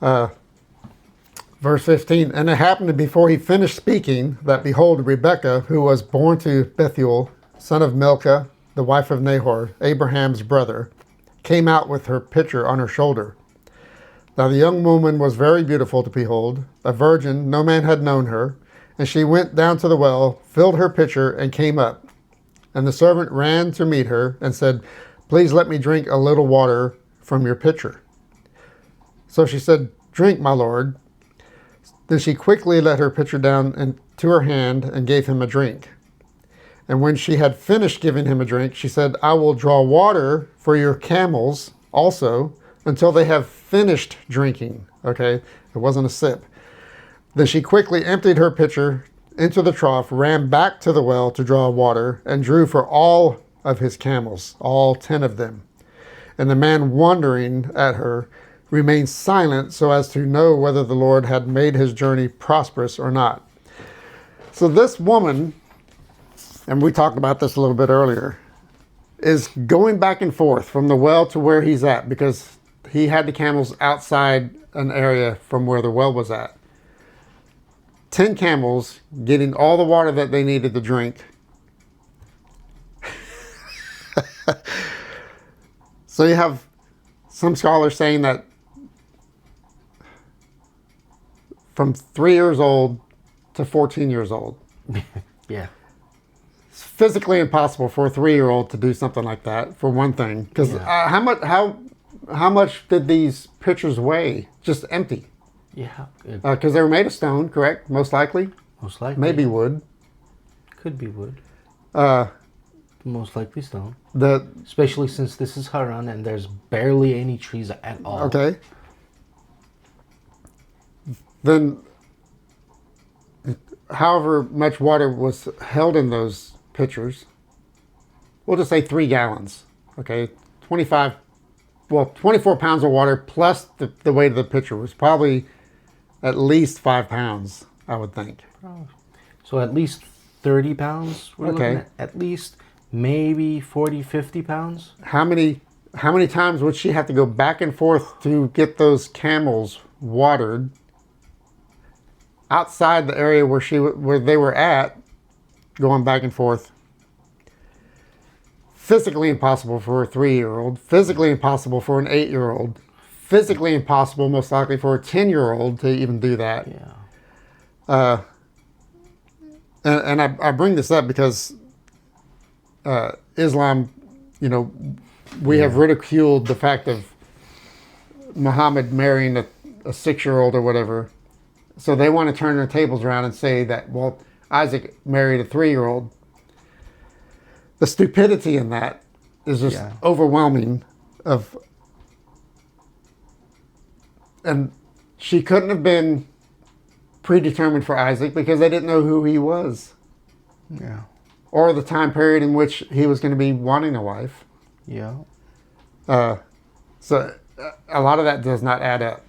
Uh, verse 15, and it happened before he finished speaking that, behold, Rebekah, who was born to Bethuel, son of Milcah, the wife of Nahor, Abraham's brother, came out with her pitcher on her shoulder. Now the young woman was very beautiful to behold, a virgin, no man had known her. And she went down to the well, filled her pitcher, and came up. And the servant ran to meet her and said, please let me drink a little water from your pitcher. So she said, drink, my lord. Then she quickly let her pitcher down into her hand and gave him a drink. And when she had finished giving him a drink, she said, I will draw water for your camels also until they have finished drinking. Okay, it wasn't a sip. Then she quickly emptied her pitcher into the trough, ran back to the well to draw water, and drew for all of his camels, all 10 of them. And the man, wondering at her, remained silent so as to know whether the Lord had made his journey prosperous or not. So this woman, and we talked about this a little bit earlier, is going back and forth from the well to where he's at, because he had the camels outside an area from where the well was at. 10 camels getting all the water that they needed to drink. So you have some scholars saying that from 3 years old to 14 years old. Yeah. It's physically impossible for a 3-year-old to do something like that, for one thing. Because how much did these pitchers weigh? Just empty. Yeah. Because they were made of stone, correct? Most likely. Most likely. Maybe wood. Could be wood. Uh, Most likely stone. Especially since this is Haran and there's barely any trees at all. Okay. Then, however much water was held in those pitchers, we'll just say 3 gallons. Okay. 24 pounds of water plus the weight of the pitcher was probably at least 5 pounds, I would think. So at least 30 pounds we're looking at least maybe 40, 50 pounds. How many times would she have to go back and forth to get those camels watered outside the area where they were at, going back and forth? Physically impossible for a 3-year-old, physically impossible for an 8-year-old, physically impossible most likely for a 10-year-old to even do that. Yeah. And I bring this up because Islam, we have ridiculed the fact of Muhammad marrying a 6-year-old or whatever. So they want to turn their tables around and say that, well, Isaac married a 3-year-old. The stupidity in that is just overwhelming. And she couldn't have been predetermined for Isaac because they didn't know who he was. Yeah. Or the time period in which he was going to be wanting a wife. Yeah. So a lot of that does not add up.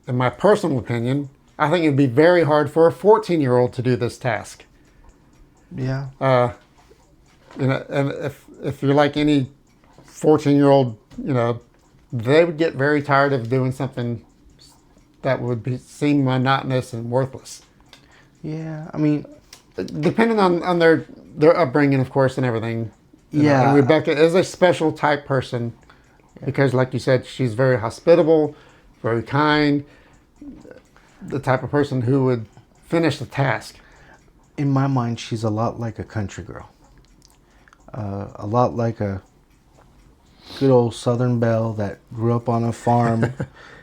In my personal opinion, I think it'd be very hard for a 14-year-old to do this task. Yeah. And if you're like any 14-year-old, they would get very tired of doing something that would seem monotonous and worthless. Yeah, I mean, depending on their upbringing, of course, and everything. Yeah. And Rebekah is a special type person because, like you said, she's very hospitable, very kind, the type of person who would finish the task. In my mind, she's a lot like a country girl. A lot like a good old Southern belle that grew up on a farm.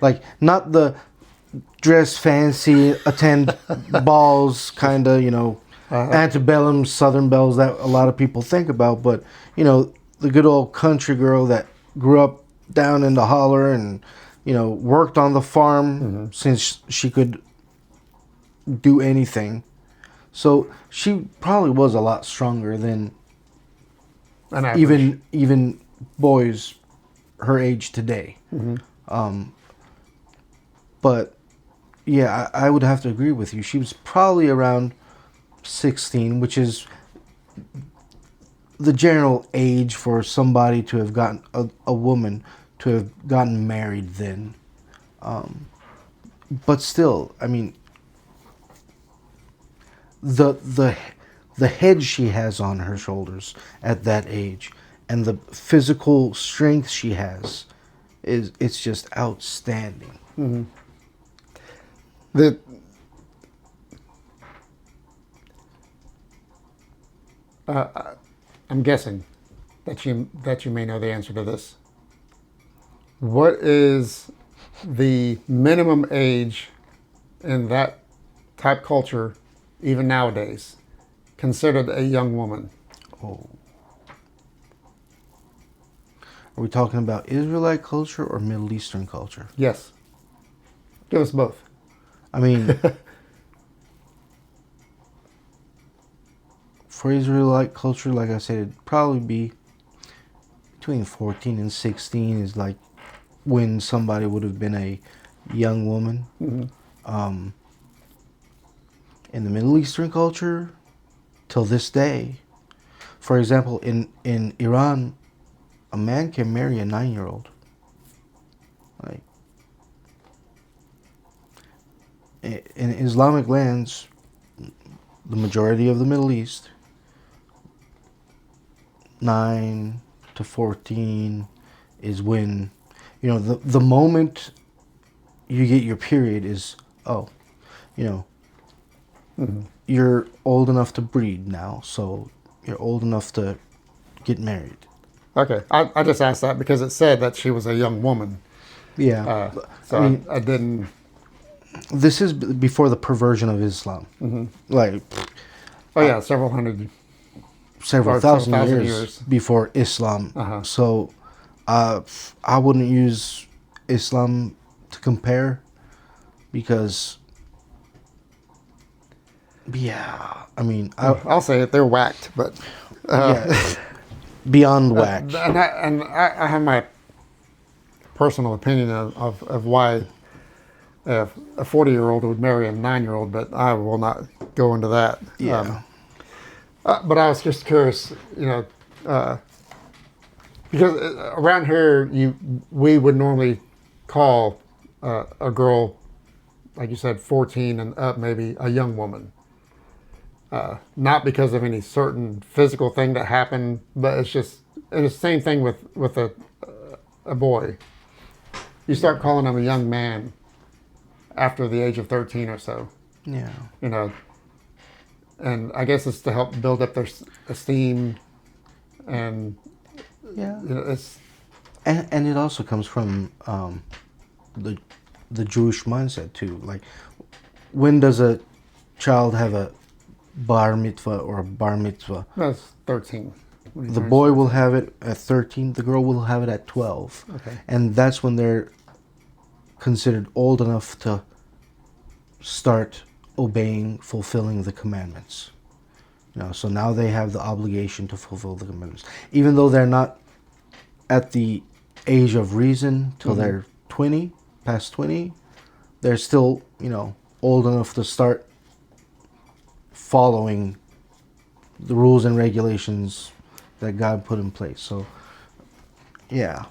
Like, not the dress fancy, attend balls kind of, antebellum Southern belles that a lot of people think about. But, the good old country girl that grew up down in the holler and, worked on the farm since she could do anything. So she probably was a lot stronger than even boys her age today. But yeah, I would have to agree with you. She was probably around 16, which is the general age for somebody to have gotten a woman to have gotten married then. But still, I mean, the head she has on her shoulders at that age, and the physical strength she has, it's just outstanding. The I'm guessing that you may know the answer to this. What is the minimum age in that type culture, even nowadays, considered a young woman? Oh. Are we talking about Israelite culture or Middle Eastern culture? Yes. Give us both. I mean, for Israelite culture, like I said, it'd probably be between 14 and 16 is like when somebody would have been a young woman. Mm-hmm. In the Middle Eastern culture, till this day, for example, in Iran, a man can marry a 9-year-old. Like, in Islamic lands, the majority of the Middle East, 9 to 14 is when, you know, the moment you get your period is, oh, you know, you're old enough to breed now, so you're old enough to get married. Okay, I just asked that because it said that she was a young woman. Yeah. So I mean, I didn't. this is before the perversion of Islam. Like, Oh yeah, several hundred. several Or thousand, several thousand years, years. before Islam. Uh-huh. So I wouldn't use Islam to compare because, yeah, I mean, I'll say it. They're whacked, but yeah, beyond whack. and I have my personal opinion of why a 40-year-old would marry a 9-year-old, but I will not go into that. Yeah. But I was just curious, you know, because around here we would normally call a girl, like you said, 14 and up, maybe a young woman. Not because of any certain physical thing that happened, but it's just, and it's the same thing with a boy. You start calling him a young man after the age of 13 or so. Yeah. You know, and I guess it's to help build up their esteem, and Yeah. you know, it's And it also comes from the Jewish mindset too. Like, when does a child have a bar mitzvah or a bar mitzvah? that's 13. When he The turns boy 13. will have it at 13. The girl will have it at 12. Okay. And that's when they're considered old enough to start obeying, fulfilling the commandments. You know, so now they have the obligation to fulfill the commandments, even though they're not at the age of reason till they're 20, past 20. They're still, you know, old enough to start following the rules and regulations that God put in place. So, yeah.